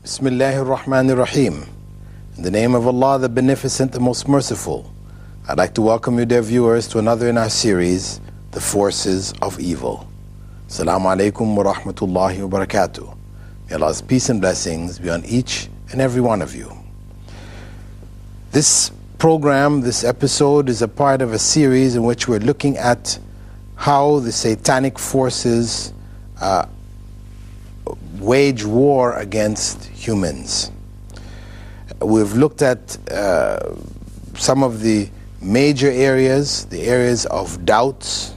Bismillahir Rahmanir Rahim. In the name of Allah, the Beneficent, the Most Merciful. I'd like to welcome you, dear viewers, to another in our series, The Forces of Evil. Assalamu alaikum wa rahmatullahi wa barakatuh. May Allah's peace and blessings be on each and every one of you. This program, this episode, is a part of a series in which we're looking at how the satanic forces wage war against humans. We've looked at some of the major areas, the areas of doubts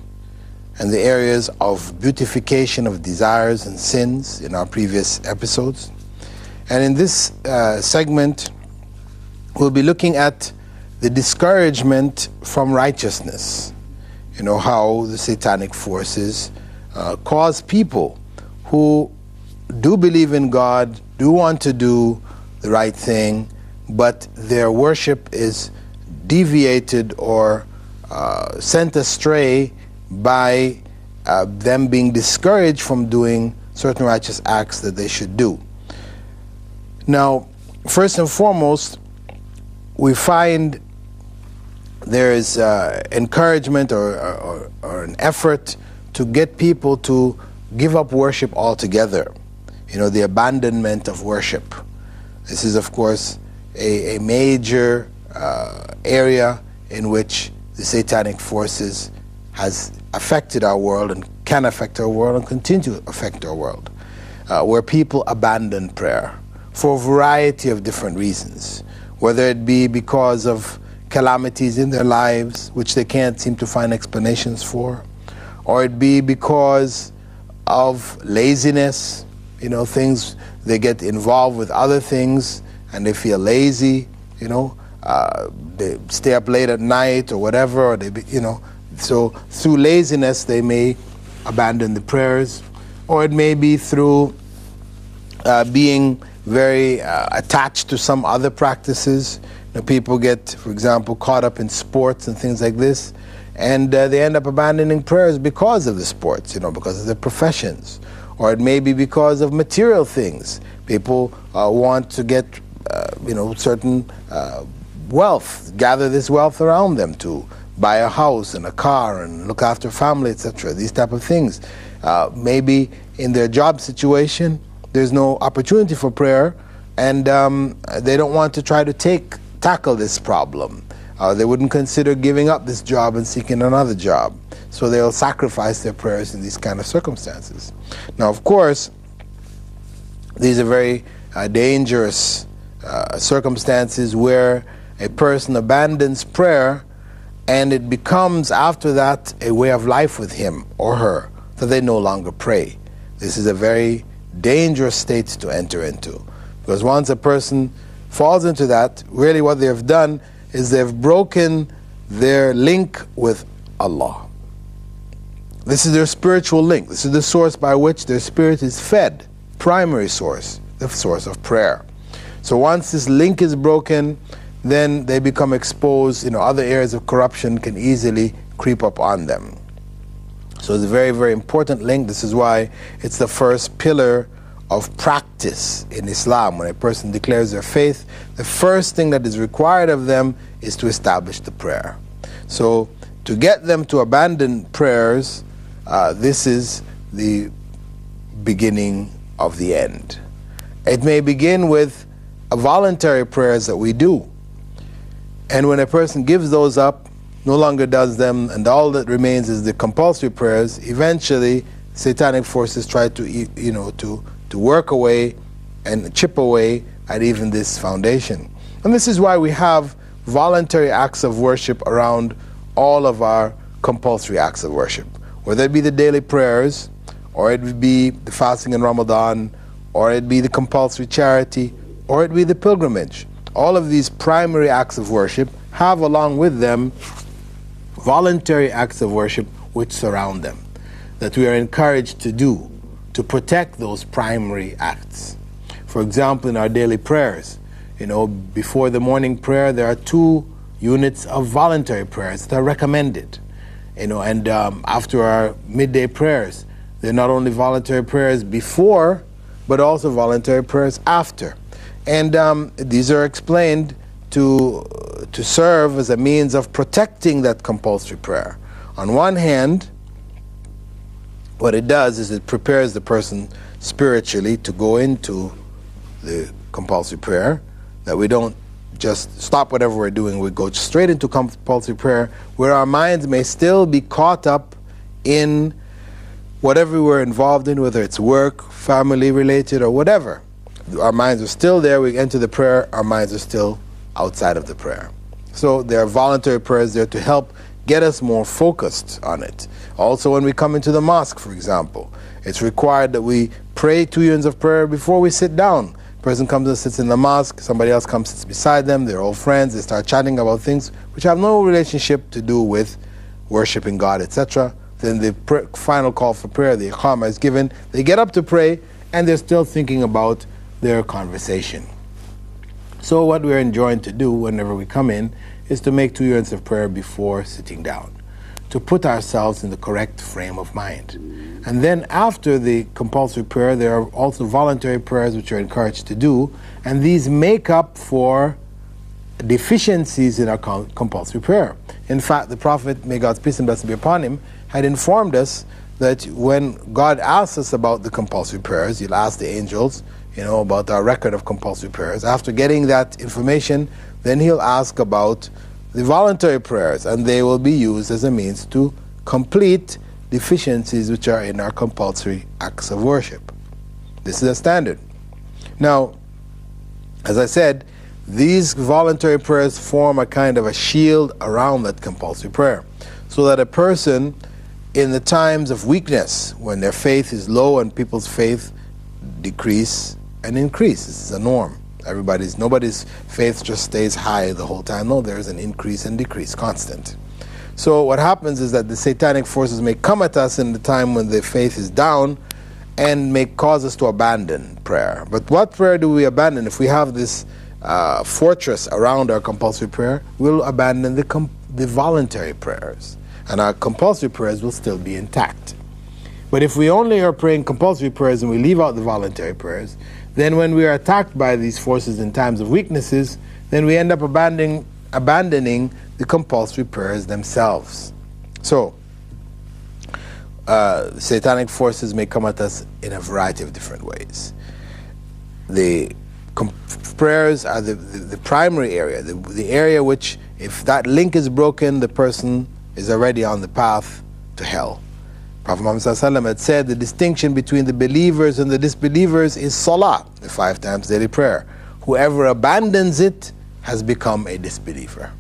and the areas of beautification of desires and sins in our previous episodes. And in this segment, we'll be looking at the discouragement from righteousness. You know, how the satanic forces cause people who do believe in God, do want to do the right thing, but their worship is deviated or sent astray by them being discouraged from doing certain righteous acts that they should do. Now, first and foremost, we find there is encouragement or an effort to get people to give up worship altogether. You know, the abandonment of worship. This is, of course, a major area in which the satanic forces has affected our world and can affect our world and continue to affect our world, where people abandon prayer for a variety of different reasons, whether it be because of calamities in their lives, which they can't seem to find explanations for, or it be because of laziness. You know, things, they get involved with other things and they feel lazy, you know, they stay up late at night or whatever, or so through laziness they may abandon the prayers, or it may be through being very attached to some other practices. You know, people get, for example, caught up in sports and things like this, and they end up abandoning prayers because of the sports, you know, because of their professions. Or it may be because of material things. People want to get, certain wealth, gather this wealth around them to buy a house and a car and look after family, etc. These type of things. Maybe in their job situation, there's no opportunity for prayer, and they don't want to try to tackle this problem. They wouldn't consider giving up this job and seeking another job. So they'll sacrifice their prayers in these kind of circumstances. Now, of course, these are very dangerous circumstances where a person abandons prayer and it becomes, after that, a way of life with him or her, that they no longer pray. This is a very dangerous state to enter into. Because once a person falls into that, really what they have done is they've broken their link with Allah. This is their spiritual link. This is the source by which their spirit is fed, primary source, the source of prayer. So once this link is broken, then they become exposed. You know, other areas of corruption can easily creep up on them. So it's a very, very important link. This is why it's the first pillar of practice in Islam. When a person declares their faith, the first thing that is required of them is to establish the prayer. So to get them to abandon prayers, this is the beginning of the end. It may begin with voluntary prayers that we do. And when a person gives those up, no longer does them, and all that remains is the compulsory prayers, eventually satanic forces try to work away and chip away at even this foundation. And this is why we have voluntary acts of worship around all of our compulsory acts of worship. Whether it be the daily prayers, or it would be the fasting in Ramadan, or it be the compulsory charity, or it be the pilgrimage. All of these primary acts of worship have along with them voluntary acts of worship which surround them, that we are encouraged to do to protect those primary acts. For example, in our daily prayers, you know, before the morning prayer, there are 2 units of voluntary prayers that are recommended. You know, and after our midday prayers, they're not only voluntary prayers before but also voluntary prayers after. And these are explained to serve as a means of protecting that compulsory prayer. On one hand, what it does is it prepares the person spiritually to go into the compulsory prayer, that we don't just stop whatever we're doing, we go straight into compulsory prayer, where our minds may still be caught up in whatever we're involved in, whether it's work, family related, or whatever. Our minds are still there, we enter the prayer, our minds are still outside of the prayer. So there are voluntary prayers there to help get us more focused on it. Also, when we come into the mosque, for example, it's required that we pray 2 units of prayer before we sit down. Person comes and sits in the mosque, somebody else comes and sits beside them, they're all friends, they start chatting about things which have no relationship to do with worshiping God, etc. Then the final call for prayer, the iqamah, is given. They get up to pray, and they're still thinking about their conversation. So what we're enjoined to do whenever we come in is to make 2 units of prayer before sitting down, to put ourselves in the correct frame of mind. And then after the compulsory prayer, there are also voluntary prayers which are encouraged to do, and these make up for deficiencies in our compulsory prayer. In fact, the Prophet, may God's peace and blessing be upon him, had informed us that when God asks us about the compulsory prayers, he'll ask the angels, about our record of compulsory prayers. After getting that information, then he'll ask about the voluntary prayers, and they will be used as a means to complete deficiencies which are in our compulsory acts of worship. This is a standard. Now, as I said, these voluntary prayers form a kind of a shield around that compulsory prayer, so that a person in the times of weakness, when their faith is low and people's faith decrease and increase, this is a norm. Nobody's faith just stays high the whole time. No, there's an increase and decrease, constant. So what happens is that the satanic forces may come at us in the time when the faith is down and may cause us to abandon prayer. But what prayer do we abandon? If we have this fortress around our compulsory prayer, we'll abandon the voluntary prayers, and our compulsory prayers will still be intact. But if we only are praying compulsory prayers and we leave out the voluntary prayers, then when we are attacked by these forces in times of weaknesses, then we end up abandoning the compulsory prayers themselves. So, satanic forces may come at us in a variety of different ways. The prayers are the primary area, the area which, if that link is broken, the person is already on the path to hell. Prophet Muhammad ﷺ had said the distinction between the believers and the disbelievers is salah, the 5 times daily prayer. Whoever abandons it has become a disbeliever.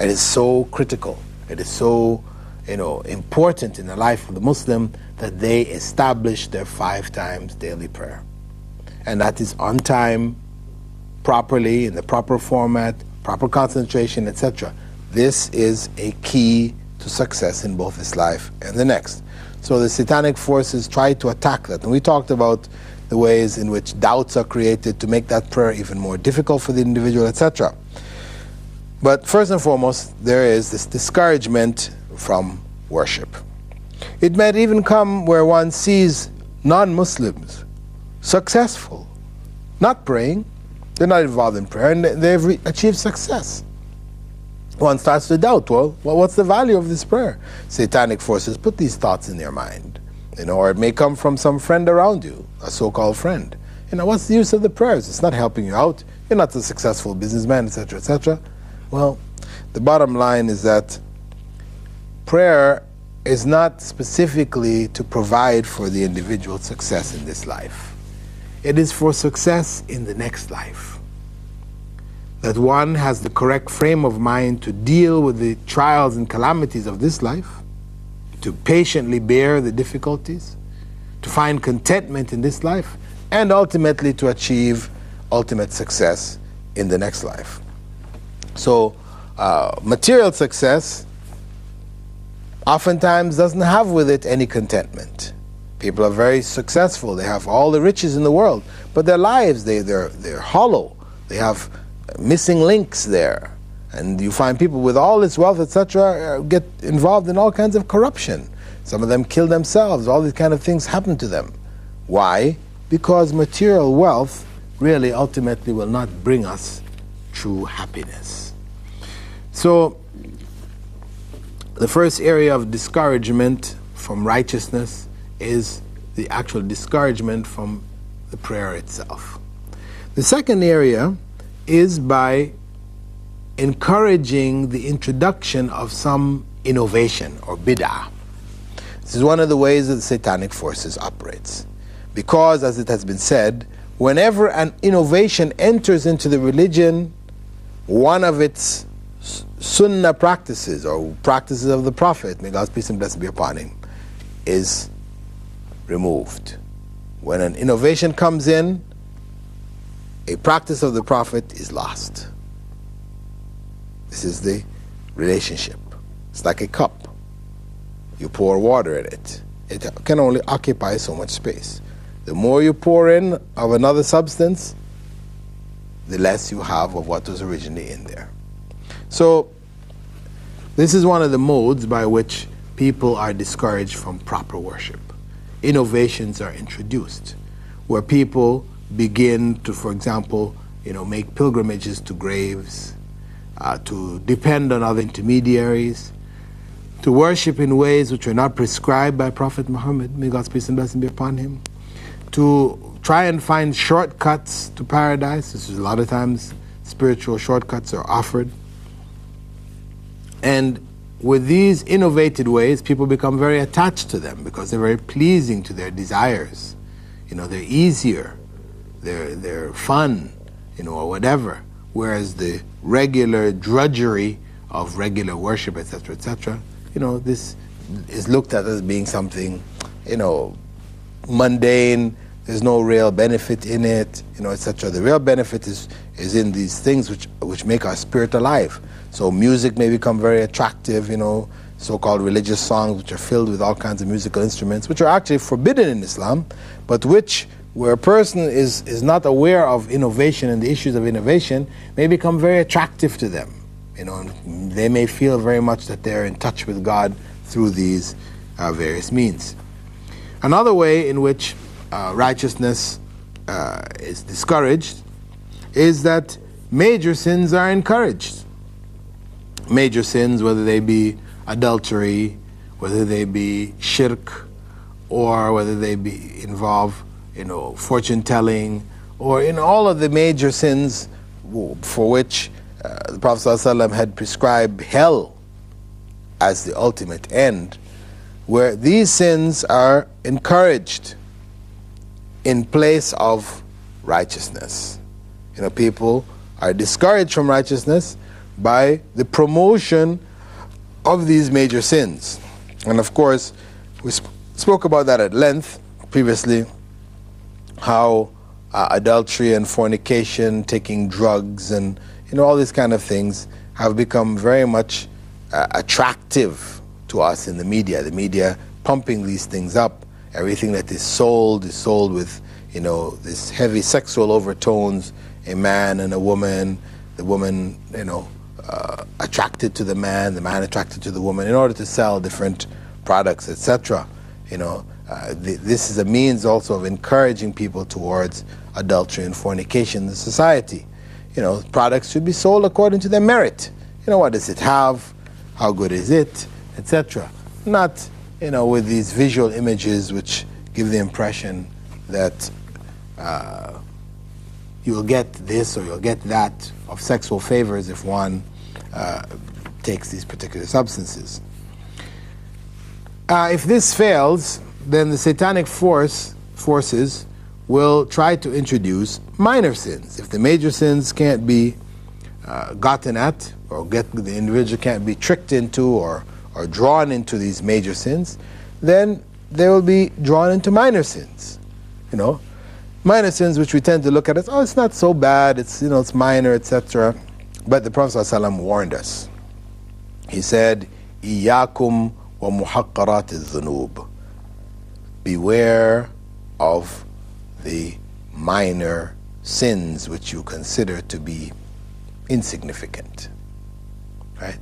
It is so critical, it is so important in the life of the Muslim that they establish their 5 times daily prayer. And that is on time, properly, in the proper format, proper concentration, etc. This is a key to success in both this life and the next. So the satanic forces try to attack that. And we talked about the ways in which doubts are created to make that prayer even more difficult for the individual, etc. But first and foremost, there is this discouragement from worship. It might even come where one sees non-Muslims successful, not praying, they're not involved in prayer, and they've achieved success. One starts to doubt, well, what's the value of this prayer? Satanic forces put these thoughts in their mind, or it may come from some friend around you, a so-called friend. What's the use of the prayers? It's not helping you out. You're not a successful businessman, etc., etc. Well, the bottom line is that prayer is not specifically to provide for the individual success in this life. It is for success in the next life. That one has the correct frame of mind to deal with the trials and calamities of this life, to patiently bear the difficulties, to find contentment in this life, and ultimately to achieve ultimate success in the next life. So, material success oftentimes doesn't have with it any contentment. People are very successful, they have all the riches in the world, but their lives, they're hollow. They have missing links there. And you find people with all this wealth, etc., get involved in all kinds of corruption. Some of them kill themselves. All these kind of things happen to them. Why? because material wealth really ultimately will not bring us true happiness. So the first area of discouragement from righteousness is the actual discouragement from the prayer itself. The second area is by encouraging the introduction of some innovation or bid'ah. This is one of the ways that the satanic forces operates. Because, as it has been said, whenever an innovation enters into the religion, one of its sunnah practices or practices of the Prophet, may God's peace and blessing be upon him, is removed. When an innovation comes in, a practice of the Prophet is lost. This is the relationship. It's like a cup. You pour water in it. It can only occupy so much space. The more you pour in of another substance, the less you have of what was originally in there. So this is one of the modes by which people are discouraged from proper worship. Innovations are introduced where people begin to, for example, make pilgrimages to graves, to depend on other intermediaries, to worship in ways which were not prescribed by Prophet Muhammad, may God's peace and blessing be upon him, to try and find shortcuts to paradise. This is a lot of times spiritual shortcuts are offered. And with these innovated ways, people become very attached to them because they're very pleasing to their desires. They're easier, they're fun, or whatever. Whereas the regular drudgery of regular worship, etc., this is looked at as being something, mundane. There's no real benefit in it, etc. The real benefit is in these things which make our spirit alive. So music may become very attractive, so-called religious songs which are filled with all kinds of musical instruments, which are actually forbidden in Islam, but which, where a person is not aware of innovation and the issues of innovation, may become very attractive to them. And they may feel very much that they're in touch with God through these various means. Another way in which righteousness is discouraged is that major sins are encouraged. Major sins, whether they be adultery, whether they be shirk, or whether they be involve fortune telling, or all of the major sins for which the Prophet ﷺ had prescribed hell as the ultimate end, where these sins are encouraged in place of righteousness. People are discouraged from righteousness by the promotion of these major sins. And of course, we spoke about that at length previously, how adultery and fornication, taking drugs, and all these kind of things have become very much attractive to us in the media pumping these things up. Everything that is sold with this heavy sexual overtones, a man and a woman, the woman attracted to the man attracted to the woman, in order to sell different products, etc. This is a means also of encouraging people towards adultery and fornication in the society. Products should be sold according to their merit. What does it have? How good is it? Etc. Not, with these visual images which give the impression that you'll get this or you'll get that of sexual favors if one takes these particular substances. If this fails, then the satanic forces will try to introduce minor sins. If the major sins can't be gotten at, or the individual can't be tricked into or drawn into these major sins, then they will be drawn into minor sins. Minor sins which we tend to look at as, it's not so bad, it's minor, etc. But the Prophet ﷺ warned us. He said, "Iyakum wa muhaqqarat al-dhunub." Beware of the minor sins which you consider to be insignificant. Right?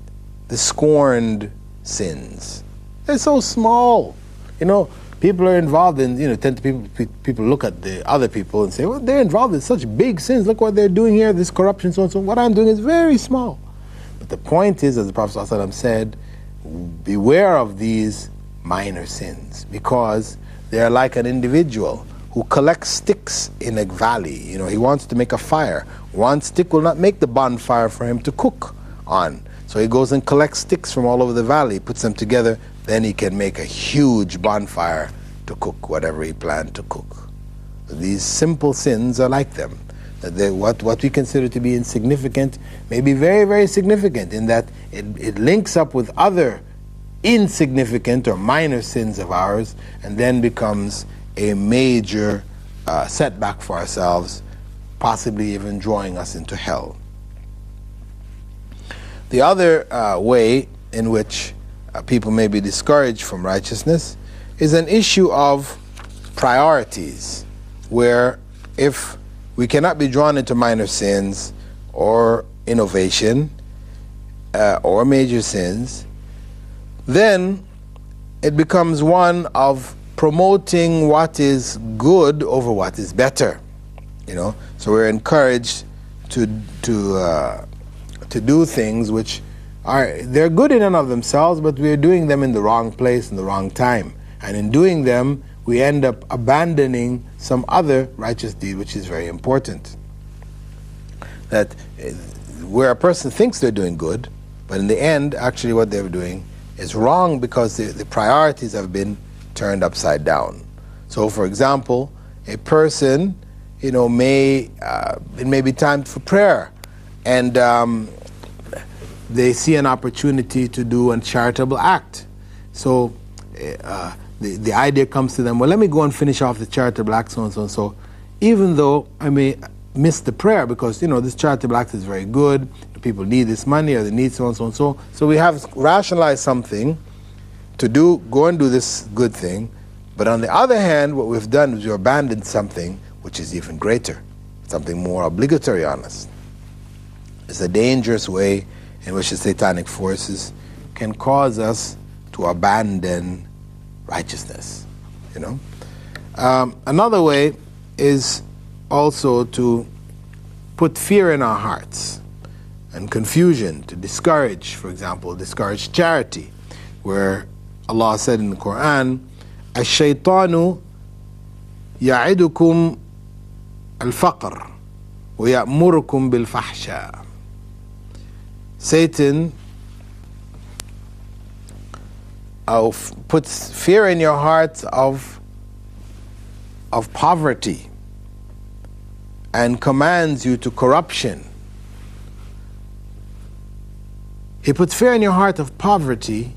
The scorned sins. They're so small. people are involved in, people look at the other people and say, well, they're involved in such big sins. Look what they're doing here, this corruption, so and so. What I'm doing is very small. But the point is, as the Prophet ﷺ said, beware of these minor sins, because they are like an individual who collects sticks in a valley. He wants to make a fire. One stick will not make the bonfire for him to cook on. So he goes and collects sticks from all over the valley, puts them together, then he can make a huge bonfire to cook whatever he planned to cook. These simple sins are like them. What we consider to be insignificant may be very, very significant, in that it links up with other insignificant or minor sins of ours, and then becomes a major setback for ourselves, possibly even drawing us into hell. The other way in which people may be discouraged from righteousness is an issue of priorities, where if we cannot be drawn into minor sins or innovation or major sins, then it becomes one of promoting what is good over what is better. So we're encouraged to do things which they're good in and of themselves, but we're doing them in the wrong place and the wrong time. And in doing them, we end up abandoning some other righteous deed, which is very important. That where a person thinks they're doing good, but in the end, actually what they're doing is wrong, because the priorities have been turned upside down. So, for example, a person, it may be time for prayer, and they see an opportunity to do a charitable act. So the idea comes to them, well, let me go and finish off the charitable act, so and so and so, even though I may miss the prayer, because this charitable act is very good, people need this money, or they need so and so and so. So we have rationalized something to go and do this good thing. But on the other hand, what we've done is we've abandoned something which is even greater, something more obligatory on us. It's a dangerous way in which the satanic forces can cause us to abandon righteousness. Another way is also to put fear in our hearts and confusion, to discourage, for example, discourage charity, where Allah said in the Quran, الشيطان يعدكم الفقر ويأمركم بالفحشاء. Satan puts fear in your hearts of poverty and commands you to corruption. He puts fear in your heart of poverty,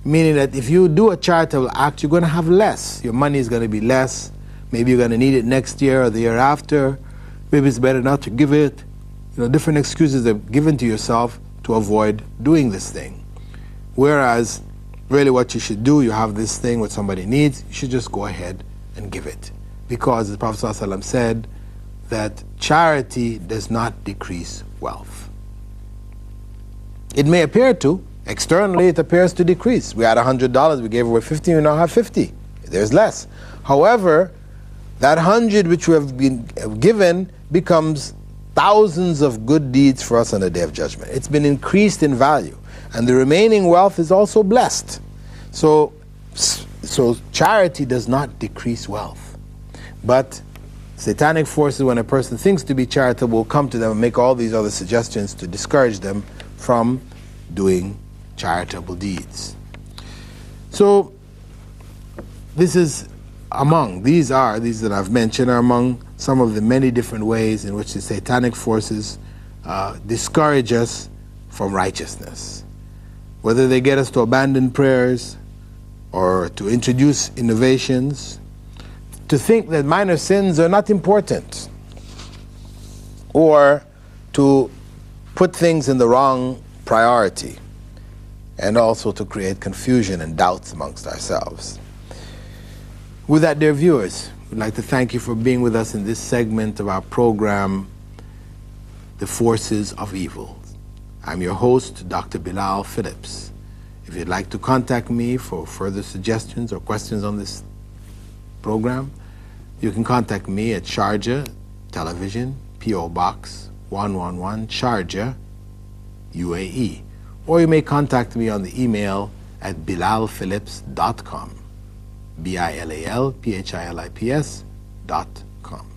meaning that if you do a charitable act, you're going to have less. Your money is going to be less. Maybe you're going to need it next year or the year after. Maybe it's better not to give it. Different excuses are given to yourself to avoid doing this thing. Whereas, really what you should do, you have this thing what somebody needs, you should just go ahead and give it. Because the Prophet ﷺ said that charity does not decrease wealth. It may appear to. Externally, it appears to decrease. We had $100, we gave away 50, we now have 50. There's less. However, that 100 which we have been given becomes thousands of good deeds for us on the Day of Judgment. It's been increased in value. And the remaining wealth is also blessed. So charity does not decrease wealth. But satanic forces, when a person thinks to be charitable, will come to them and make all these other suggestions to discourage them from doing charitable deeds. So these that I've mentioned are among some of the many different ways in which the satanic forces discourage us from righteousness. Whether they get us to abandon prayers or to introduce innovations, to think that minor sins are not important, or to put things in the wrong priority, and also to create confusion and doubts amongst ourselves. With that, dear viewers, we'd like to thank you for being with us in this segment of our program, The Forces of Evil. I'm your host, Dr. Bilal Phillips. If you'd like to contact me for further suggestions or questions on this program, you can contact me at Sharjah Television, P.O. Box 111, Sharjah, UAE. Or you may contact me on the email at bilalphillips.com, bilalphilips.com.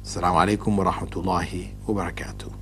Assalamu alaikum wa rahmatullahi wa barakatuh.